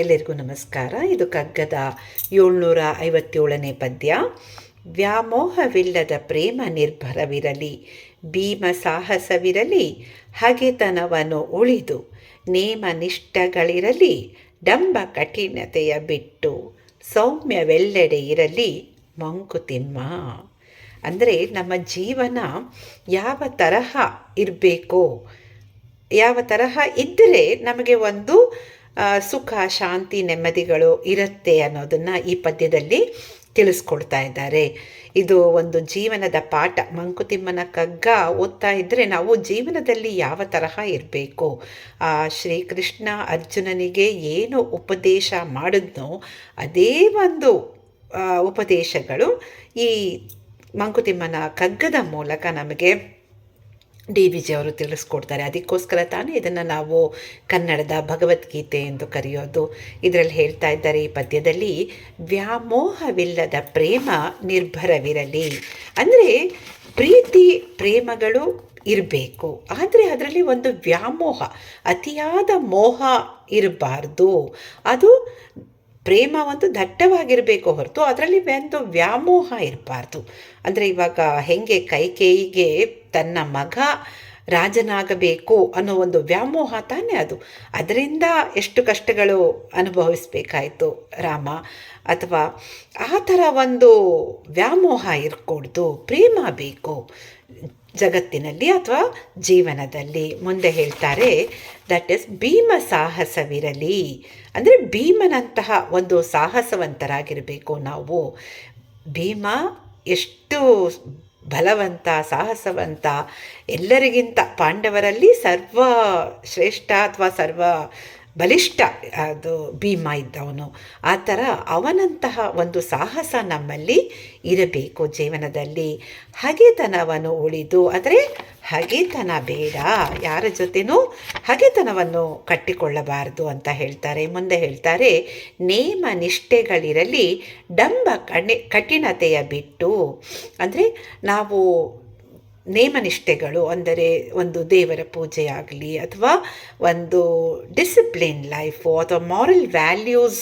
ಎಲ್ಲರಿಗೂ ನಮಸ್ಕಾರ. ಇದು ಕಗ್ಗದ 757ನೇ ಪದ್ಯ. ವ್ಯಾಮೋಹವಿಲ್ಲದ ಪ್ರೇಮ ನಿರ್ಭರವಿರಲಿ, ಭೀಮ ಸಾಹಸವಿರಲಿ, ಹಗೆತನವನ್ನು ಉಳಿದು, ನೇಮ ನಿಷ್ಠಗಳಿರಲಿ, ಡಂಬ ಕಠಿಣತೆಯ ಬಿಟ್ಟು, ಸೌಮ್ಯವೆಲ್ಲೆಡೆ ಇರಲಿ ಮಂಕುತಿಮ್ಮ. ಅಂದರೆ ನಮ್ಮ ಜೀವನ ಯಾವ ತರಹ ಇರಬೇಕೋ, ಯಾವ ತರಹ ಇದ್ದರೆ ನಮಗೆ ಒಂದು ಸುಖ, ಶಾಂತಿ, ನೆಮ್ಮದಿಗಳು ಇರುತ್ತೆ ಅನ್ನೋದನ್ನು ಈ ಪದ್ಯದಲ್ಲಿ ತಿಳಿಸ್ಕೊಡ್ತಾ ಇದ್ದಾರೆ. ಇದು ಒಂದು ಜೀವನದ ಪಾಠ. ಮಂಕುತಿಮ್ಮನ ಕಗ್ಗ ಓದ್ತಾ ಇದ್ದರೆ ನಾವು ಜೀವನದಲ್ಲಿ ಯಾವ ತರಹ ಇರಬೇಕು, ಶ್ರೀಕೃಷ್ಣ ಅರ್ಜುನನಿಗೆ ಏನು ಉಪದೇಶ ಮಾಡಿದ್ನೋ ಅದೇ ಒಂದು ಉಪದೇಶಗಳು ಈ ಮಂಕುತಿಮ್ಮನ ಕಗ್ಗದ ಮೂಲಕ ನಮಗೆ DVG ಅವರು ತಿಳಿಸ್ಕೊಡ್ತಾರೆ. ಅದಕ್ಕೋಸ್ಕರ ತಾನೇ ಇದನ್ನು ನಾವು ಕನ್ನಡದ ಭಗವದ್ಗೀತೆ ಎಂದು ಕರೆಯೋದು. ಇದರಲ್ಲಿ ಹೇಳ್ತಾ ಇದ್ದಾರೆ ಈ ಪದ್ಯದಲ್ಲಿ, ವ್ಯಾಮೋಹವಿಲ್ಲದ ಪ್ರೇಮ ನಿರ್ಭರವಿರಲಿ. ಅಂದರೆ ಪ್ರೀತಿ ಪ್ರೇಮಗಳು ಇರಬೇಕು, ಆದರೆ ಅದರಲ್ಲಿ ಒಂದು ವ್ಯಾಮೋಹ, ಅತಿಯಾದ ಮೋಹ ಇರಬಾರ್ದು. ಅದು ಪ್ರೇಮ ಒಂದು ದಟ್ಟವಾಗಿರಬೇಕು ಹೊರತು ಅದರಲ್ಲಿ ಒಂದು ವ್ಯಾಮೋಹ ಇರಬಾರ್ದು. ಅಂದರೆ ಇವಾಗ ಹೆಂಗೆ ಕೈಕೇಯಿಗೆ ತನ್ನ ಮಗ ರಾಜನಾಗಬೇಕು ಅನ್ನೋ ಒಂದು ವ್ಯಾಮೋಹ ತಾನೇ ಅದು. ಅದರಿಂದ ಎಷ್ಟು ಕಷ್ಟಗಳು ಅನುಭವಿಸ್ಬೇಕಾಯಿತು ರಾಮ. ಅಥವಾ ಆ ಥರ ಒಂದು ವ್ಯಾಮೋಹ ಇರಕೂಡ್ದು, ಪ್ರೇಮ ಬೇಕು ಜಗತ್ತಿನಲ್ಲಿ ಅಥವಾ ಜೀವನದಲ್ಲಿ. ಮುಂದೆ ಹೇಳ್ತಾರೆ, ದಟ್ ಈಸ್ ಭೀಮ ಸಾಹಸವಿರಲಿ. ಅಂದರೆ ಭೀಮನಂತಹ ಒಂದು ಸಾಹಸವಂತರಾಗಿರಬೇಕು ನಾವು. ಭೀಮ ಎಷ್ಟು ಬಲವಂತ, ಸಾಹಸವಂತ, ಎಲ್ಲರಿಗಿಂತ ಪಾಂಡವರಲ್ಲಿ ಸರ್ವ ಶ್ರೇಷ್ಠ ಅಥವಾ ಸರ್ವ ಬಲಿಷ್ಠ ಅದು ಭೀಮ ಇದ್ದವನು. ಆ ಥರ ಅವನಂತಹ ಒಂದು ಸಾಹಸ ನಮ್ಮಲ್ಲಿ ಇರಬೇಕು ಜೀವನದಲ್ಲಿ. ಹಗೆತನವನ್ನು ಉಳಿದು, ಆದರೆ ಹಗೆತನ ಬೇಡ, ಯಾರ ಜೊತೆನೂ ಹಗೆತನವನ್ನು ಕಟ್ಟಿಕೊಳ್ಳಬಾರದು ಅಂತ ಹೇಳ್ತಾರೆ. ಮುಂದೆ ಹೇಳ್ತಾರೆ, ನೇಮ ನಿಷ್ಠೆಗಳಿರಲಿ, ಡಂಬ ಕಠಿಣತೆಯ ಬಿಟ್ಟು. ಅಂದರೆ ನಾವು ನೇಮನಿಷ್ಠೆಗಳು ಅಂದರೆ ಒಂದು ದೇವರ ಪೂಜೆ ಆಗಲಿ, ಅಥವಾ ಒಂದು ಡಿಸಿಪ್ಲಿನ್ ಲೈಫು ಅಥವಾ ಮಾರಲ್ ವ್ಯಾಲ್ಯೂಸ್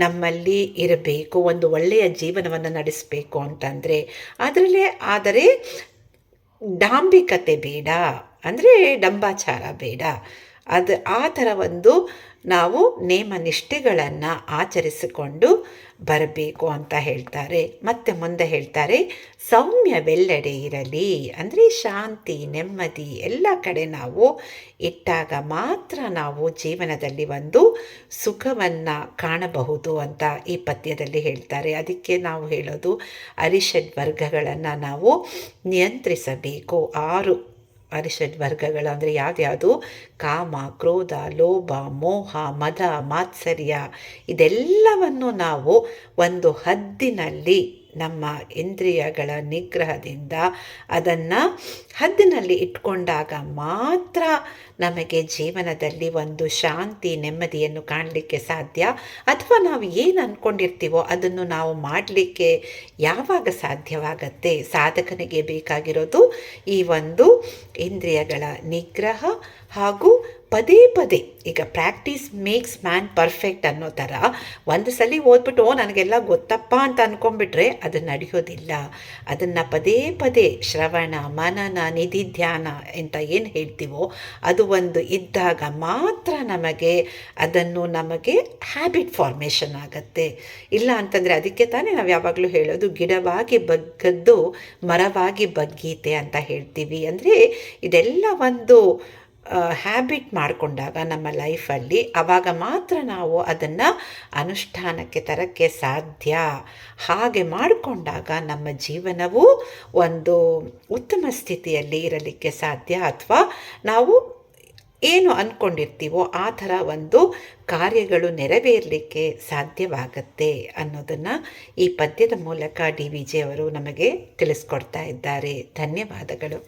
ನಮ್ಮಲ್ಲಿ ಇರಬೇಕು. ಒಂದು ಒಳ್ಳೆಯ ಜೀವನವನ್ನು ನಡೆಸಬೇಕು ಅಂತಂದರೆ ಅದರಲ್ಲೇ, ಆದರೆ ಡಾಂಬಿಕತೆ ಬೇಡ, ಅಂದರೆ ಡಂಬಾಚಾರ ಬೇಡ. ಅದು ಆ ಥರ ಒಂದು ನಾವು ನೇಮ ನಿಷ್ಠೆಗಳನ್ನು ಆಚರಿಸಿಕೊಂಡು ಬರಬೇಕು ಅಂತ ಹೇಳ್ತಾರೆ. ಮತ್ತು ಮುಂದೆ ಹೇಳ್ತಾರೆ, ಸೌಮ್ಯವೆಲ್ಲೆಡೆ ಇರಲಿ. ಅಂದರೆ ಶಾಂತಿ, ನೆಮ್ಮದಿ ಎಲ್ಲ ಕಡೆ ನಾವು ಇಟ್ಟಾಗ ಮಾತ್ರ ನಾವು ಜೀವನದಲ್ಲಿ ಒಂದು ಸುಖವನ್ನು ಕಾಣಬಹುದು ಅಂತ ಈ ಪದ್ಯದಲ್ಲಿ ಹೇಳ್ತಾರೆ. ಅದಕ್ಕೆ ನಾವು ಹೇಳೋದು, ಅರಿಷಡ್ ವರ್ಗಗಳನ್ನು ನಾವು ನಿಯಂತ್ರಿಸಬೇಕು. 6 ಅರಿಷಡ್ ವರ್ಗಗಳು ಅಂದರೆ ಯಾವ್ದ್ಯಾವುದು? ಕಾಮ, ಕ್ರೋಧ, ಲೋಭ, ಮೋಹ, ಮದ, ಮಾತ್ಸರ್ಯ. ಇದೆಲ್ಲವನ್ನು ನಾವು ಒಂದು ಹದ್ದಿನಲ್ಲಿ, ನಮ್ಮ ಇಂದ್ರಿಯಗಳ ನಿಗ್ರಹದಿಂದ ಅದನ್ನು ಹದ್ದಿನಲ್ಲಿ ಇಟ್ಕೊಂಡಾಗ ಮಾತ್ರ ನಮಗೆ ಜೀವನದಲ್ಲಿ ಒಂದು ಶಾಂತಿ, ನೆಮ್ಮದಿಯನ್ನು ಕಾಣಲಿಕ್ಕೆ ಸಾಧ್ಯ. ಅಥವಾ ನಾವು ಏನು ಅಂದ್ಕೊಂಡಿರ್ತೀವೋ ಅದನ್ನು ನಾವು ಮಾಡಲಿಕ್ಕೆ ಯಾವಾಗ ಸಾಧ್ಯವಾಗತ್ತೆ? ಸಾಧಕನಿಗೆ ಬೇಕಾಗಿರೋದು ಈ ಒಂದು ಇಂದ್ರಿಯಗಳ ನಿಗ್ರಹ ಹಾಗೂ ಪದೇ ಪದೇ, ಈಗ ಪ್ರಾಕ್ಟೀಸ್ ಮೇಕ್ಸ್ ಮ್ಯಾನ್ ಪರ್ಫೆಕ್ಟ್ ಅನ್ನೋ ಥರ ಒಂದು ಸಲ ಓದ್ಬಿಟ್ಟು ನನಗೆಲ್ಲ ಗೊತ್ತಪ್ಪ ಅಂತ ಅಂದ್ಕೊಂಡ್ಬಿಟ್ರೆ ಅದು ನಡೆಯೋದಿಲ್ಲ. ಅದನ್ನು ಪದೇ ಪದೇ ಶ್ರವಣ, ಮನನ, ನಿಧಿಧ್ಯಾನ ಅಂತ ಏನು ಹೇಳ್ತೀವೋ ಅದು ಒಂದು ಇದ್ದಾಗ ಮಾತ್ರ ನಮಗೆ ಹ್ಯಾಬಿಟ್ ಫಾರ್ಮೇಷನ್ ಆಗುತ್ತೆ. ಇಲ್ಲ ಅಂತಂದರೆ, ಅದಕ್ಕೆ ತಾನೇ ನಾವು ಯಾವಾಗಲೂ ಹೇಳೋದು, ಗಿಡವಾಗಿ ಬಗ್ಗದ್ದು ಮರವಾಗಿ ಬಗ್ಗೀತೆ ಅಂತ ಹೇಳ್ತೀವಿ. ಅಂದರೆ ಇದೆಲ್ಲ ಒಂದು ಹ್ಯಾಬಿಟ್ ಮಾಡಿಕೊಂಡಾಗ ನಮ್ಮ ಲೈಫಲ್ಲಿ, ಆವಾಗ ಮಾತ್ರ ನಾವು ಅದನ್ನು ಅನುಷ್ಠಾನಕ್ಕೆ ತರಕ್ಕೆ ಸಾಧ್ಯ. ಹಾಗೆ ಮಾಡಿಕೊಂಡಾಗ ನಮ್ಮ ಜೀವನವು ಒಂದು ಉತ್ತಮ ಸ್ಥಿತಿಯಲ್ಲಿ ಇರಲಿಕ್ಕೆ ಸಾಧ್ಯ. ಅಥವಾ ನಾವು ಏನು ಅಂದ್ಕೊಂಡಿರ್ತೀವೋ ಆ ಥರ ಒಂದು ಕಾರ್ಯಗಳು ನೆರವೇರಲಿಕ್ಕೆ ಸಾಧ್ಯವಾಗತ್ತೆ ಅನ್ನೋದನ್ನು ಈ ಪದ್ಯದ ಮೂಲಕ DVG ಅವರು ನಮಗೆ ತಿಳಿಸ್ಕೊಡ್ತಾ ಇದ್ದಾರೆ. ಧನ್ಯವಾದಗಳು.